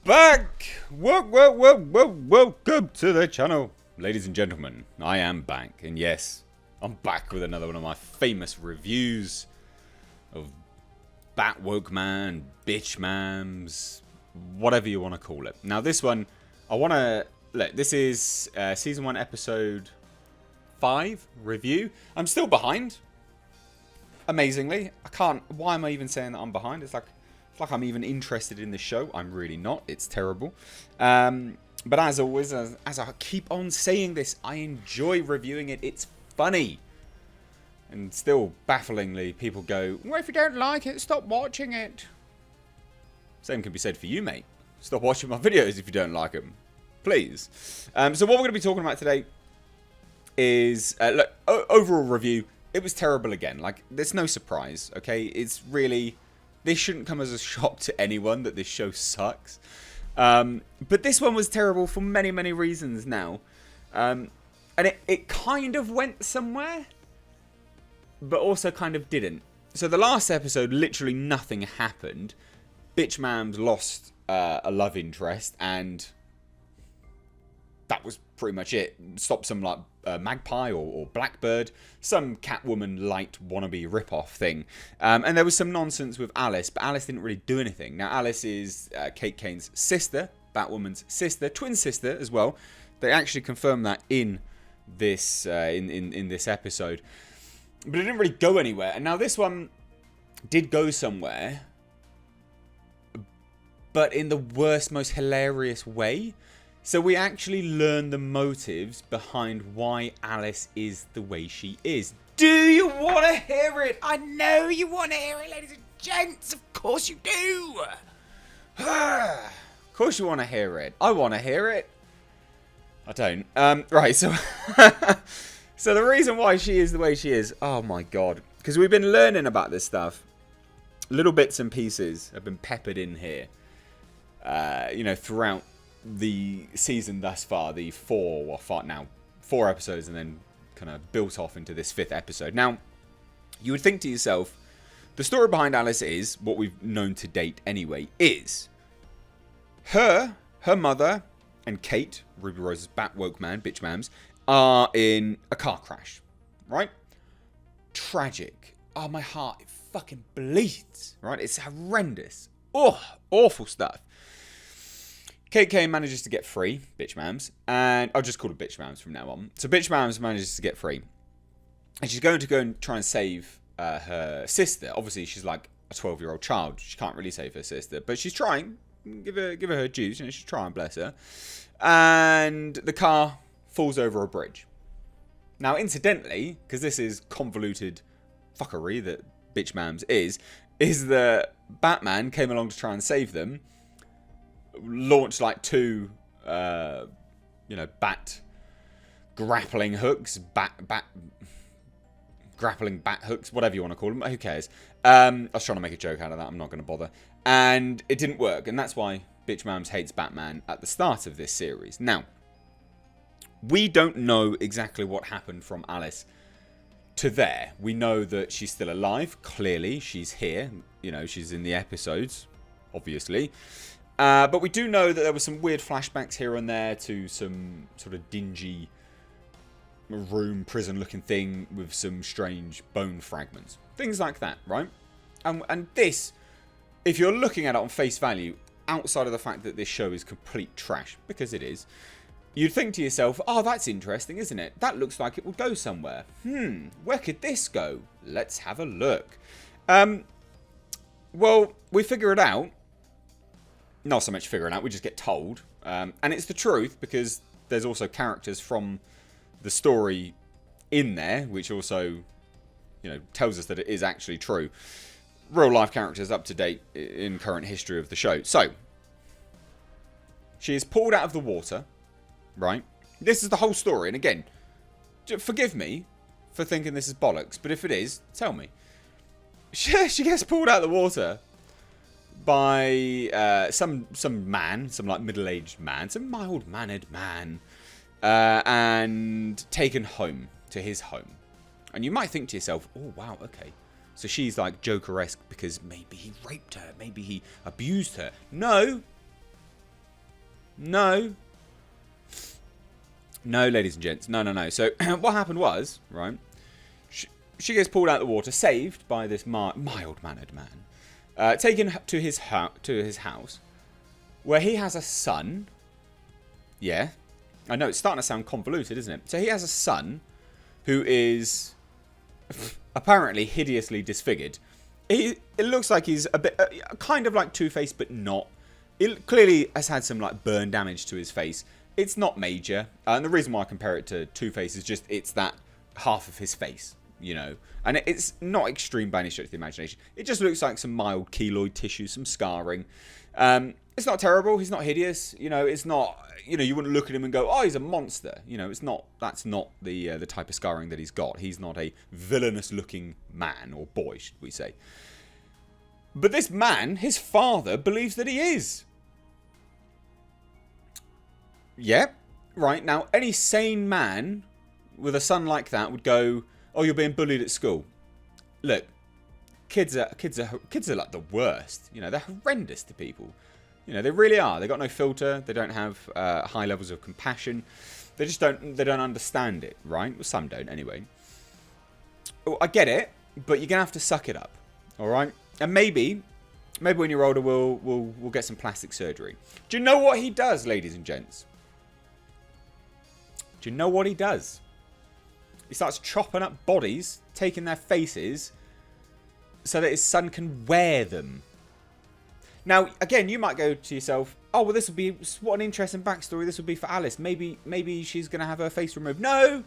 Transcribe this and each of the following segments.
back! Welcome to the channel, ladies and gentlemen. I am back, and yes, I'm back with another one of my famous reviews of Batwoman, Bitchmams, whatever you want to call it. Now, this one, I want to look. This is season 1, episode 5 review. I'm still behind. Amazingly, I can't. Why am I even saying that I'm behind? It's like I'm even interested in this show. I'm really not. It's terrible. But as always, as I keep on saying this, I enjoy reviewing it. It's funny. And still, bafflingly, people go, well, if you don't like it, stop watching it. Same can be said for you, mate. Stop watching my videos if you don't like them. Please. So what we're going to be talking about today is, look, overall review. It was terrible again. Like, there's no surprise, okay? It's really... This shouldn't come as a shock to anyone that this show sucks. But this one was terrible for many, many reasons now. And it kind of went somewhere, but also kind of didn't. So the last episode, literally nothing happened. Bitchmams lost a love interest, and that was pretty much it. Stopped some like magpie or blackbird, some Catwoman light wannabe rip-off thing. And there was some nonsense with Alice, but Alice didn't really do anything. Now, Alice is Kate Kane's sister, Batwoman's sister, twin sister as well. They actually confirmed that in this in this episode. But it didn't really go anywhere. And now this one did go somewhere, but in the worst, most hilarious way. So we actually learn the motives behind why Alice is the way she is. Do you want to hear it? I know you want to hear it, ladies and gents. Of course you do. Of course you want to hear it. I want to hear it. I don't. Right, so... So the reason why she is the way she is... Oh, my God. Because we've been learning about this stuff. Little bits and pieces have been peppered in here. You know, throughout the season thus far, the four episodes, and then kind of built off into this 5th episode. Now, you would think to yourself, the story behind Alice is, what we've known to date anyway, is her mother, and Kate, Ruby Rose's Batwoman, Bitchmams, are in a car crash, right? Tragic. Oh, my heart, it fucking bleeds, right? It's horrendous. Oh, awful stuff. Kate Kane manages to get free, Bitchmams, and I'll just call her Bitchmams from now on. So Bitchmams manages to get free, and she's going to go and try and save her sister. Obviously, she's like a 12-year-old child. She can't really save her sister, but she's trying. Give her dues. You know, she's trying, bless her. And the car falls over a bridge. Now, incidentally, because this is convoluted fuckery that Bitchmams is that Batman came along to try and save them. Launched like 2, bat grappling hooks, grappling bat hooks, whatever you want to call them. Who cares? I was trying to make a joke out of that. I'm not going to bother. And it didn't work, and that's why Bitchmams hates Batman at the start of this series. Now, we don't know exactly what happened from Alice to there. We know that she's still alive. Clearly, she's here. You know, she's in the episodes, obviously. But we do know that there were some weird flashbacks here and there to some sort of dingy room, prison-looking thing with some strange bone fragments. Things like that, right? And this, if you're looking at it on face value, outside of the fact that this show is complete trash, because it is, you'd think to yourself, oh, that's interesting, isn't it? That looks like it will go somewhere. Where could this go? Let's have a look. Well, we figure it out. Not so much figuring out, we just get told. And it's the truth, because there's also characters from the story in there, which also, you know, tells us that it is actually true. Real life characters up to date in current history of the show. So, she is pulled out of the water, right? This is the whole story, and again, forgive me for thinking this is bollocks, but if it is, tell me. She gets pulled out of the water by some man, some like middle-aged man, some mild-mannered man, and taken home to his home. And you might think to yourself, oh wow, okay, So she's like Joker-esque because maybe he raped her, maybe he abused her. No. No. No, ladies and gents. No. So what happened was, right, she gets pulled out of the water, saved by this mild-mannered man, taken to his house, where he has a son. Yeah. I know, it's starting to sound convoluted, isn't it? So he has a son who is apparently hideously disfigured. It looks like he's a bit, kind of like Two-Face, but not. It clearly has had some like burn damage to his face. It's not major, and the reason why I compare it to Two-Face is just it's that half of his face, you know. And it's not extreme by any stretch of the imagination. It just looks like some mild keloid tissue, some scarring. It's not terrible. He's not hideous. You know, it's not. You know, you wouldn't look at him and go, "Oh, he's a monster." You know, it's not. That's not the type of scarring that he's got. He's not a villainous-looking man or boy, should we say? But this man, his father, believes that he is. Yeah, right. Now, any sane man with a son like that would go, "Oh, you're being bullied at school." Look, kids are like the worst. You know, they're horrendous to people. You know, they really are. They got no filter. They don't have high levels of compassion. They just don't. They don't understand it, right? Well, some don't, anyway. Oh, I get it, but you're gonna have to suck it up, all right? And maybe when you're older, we'll get some plastic surgery. Do you know what he does, ladies and gents? Do you know what he does? He starts chopping up bodies, taking their faces, so that his son can wear them. Now, again, you might go to yourself, "Oh, well, this would be what an interesting backstory this would be for Alice. Maybe she's going to have her face removed." No.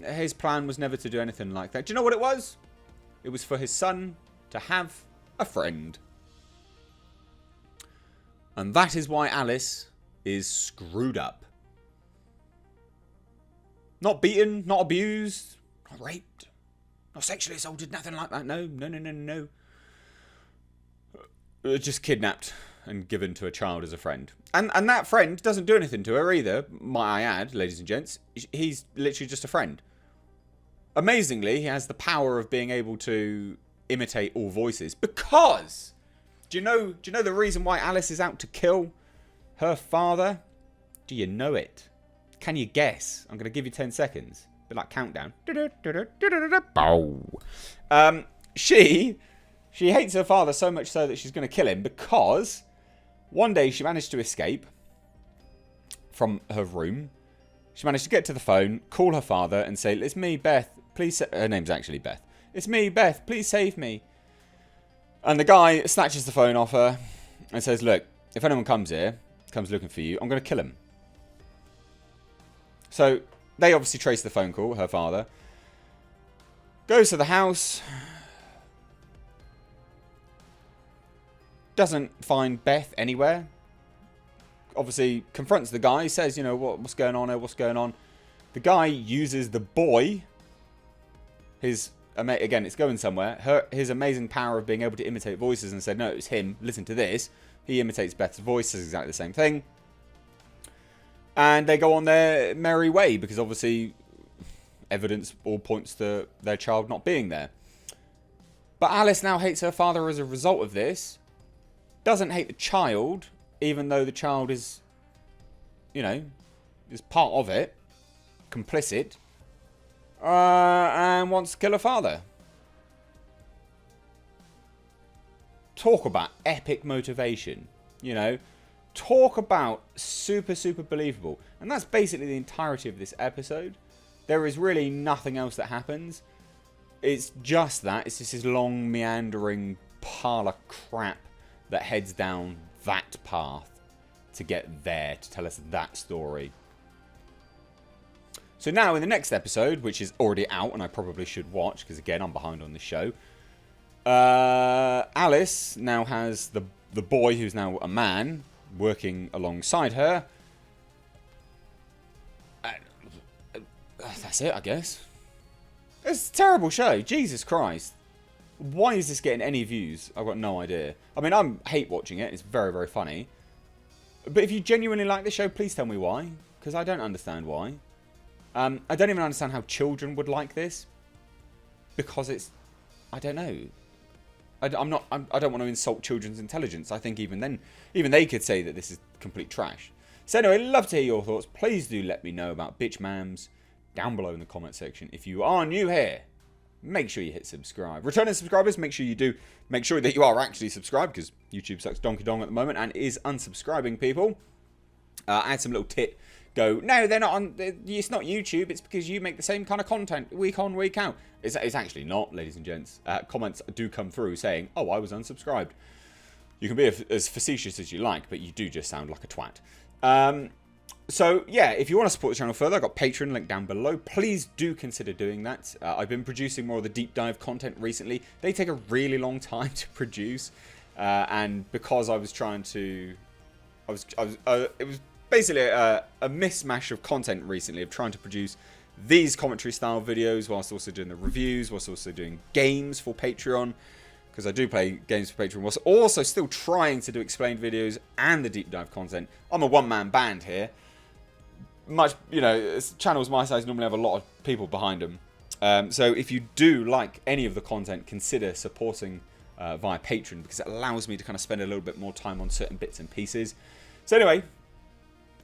His plan was never to do anything like that. Do you know what it was? It was for his son to have a friend. And that is why Alice is screwed up. Not beaten, not abused, not raped, not sexually assaulted, nothing like that. No. Just kidnapped and given to a child as a friend. And that friend doesn't do anything to her either, might I add, ladies and gents. He's literally just a friend. Amazingly, he has the power of being able to imitate all voices. Because, do you know the reason why Alice is out to kill her father? Do you know it? Can you guess? I'm going to give you 10 seconds. A bit like countdown. She hates her father so much so that she's going to kill him because one day she managed to escape from her room. She managed to get to the phone, call her father and say, "It's me, Beth. Please." Her name's actually Beth. "It's me, Beth. Please save me." And the guy snatches the phone off her and says, "Look, if anyone comes looking for you, I'm going to kill him." So they obviously trace the phone call, her father. Goes to the house. Doesn't find Beth anywhere. Obviously confronts the guy. Says, you know, what's going on here? What's going on? The guy uses the boy. Again, it's going somewhere. His amazing power of being able to imitate voices and said, "No, it's him. Listen to this." He imitates Beth's voice. Says exactly the same thing. And they go on their merry way because obviously evidence all points to their child not being there. But Alice now hates her father as a result of this. Doesn't hate the child, even though the child is, you know, is part of it, complicit, and wants to kill her father. Talk about epic motivation, you know. Talk about super believable. And that's basically the entirety of this episode. There is really nothing else that happens. It's just that. It's just this long, meandering pile of crap that heads down that path to get there, to tell us that story. So now in the next episode, which is already out and I probably should watch, because again, I'm behind on the show. Alice now has the boy, who's now a man, working alongside her. That's it, I guess. It's a terrible show. Jesus Christ. Why is this getting any views? I've got no idea. I mean, I hate watching it. It's very funny. But if you genuinely like this show, please tell me why. Because I don't understand why. I don't even understand how children would like this. Because it's... I don't know. I don't want to insult children's intelligence. I think even then, even they could say that this is complete trash. So anyway, love to hear your thoughts. Please do let me know about bitch mams down below in the comment section. If you are new here, make sure you hit subscribe. Returning subscribers, make sure you do. Make sure that you are actually subscribed, because YouTube sucks donkey dong at the moment and is unsubscribing people. I had some little tit go, no, they're not on, it's not YouTube, it's because you make the same kind of content week on, week out. It's actually not, ladies and gents. Comments do come through saying, oh, I was unsubscribed. You can be as facetious as you like, but you do just sound like a twat. So, yeah, if you want to support the channel further, I've got Patreon, link down below. Please do consider doing that. I've been producing more of the deep dive content recently. They take a really long time to produce. And because I was trying to... it was basically a mismatch of content recently of trying to produce these commentary style videos whilst also doing the reviews, whilst also doing games for Patreon. Because I do play games for Patreon, whilst also still trying to do explained videos and the deep dive content. I'm a one-man band here. Much, you know, channels my size normally have a lot of people behind them. So if you do like any of the content, consider supporting via Patreon, because it allows me to kind of spend a little bit more time on certain bits and pieces. So anyway,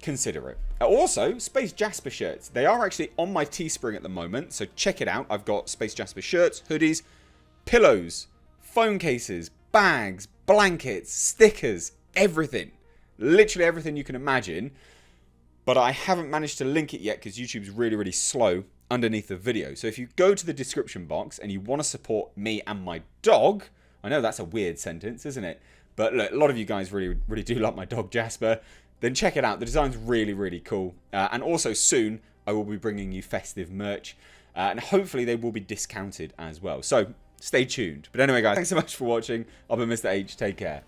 consider it. Also, Space Jasper shirts. They are actually on my Teespring at the moment, so check it out. I've got Space Jasper shirts, hoodies, pillows, phone cases, bags, blankets, stickers, everything. Literally everything you can imagine. But I haven't managed to link it yet because YouTube's really, really slow underneath the video. So if you go to the description box and you want to support me and my dog, I know that's a weird sentence, isn't it? But look, a lot of you guys really, really do like my dog Jasper. Then check it out. The design's really, really cool. And also soon, I will be bringing you festive merch. And hopefully they will be discounted as well. So stay tuned. But anyway, guys, thanks so much for watching. I've been Mr. H. Take care.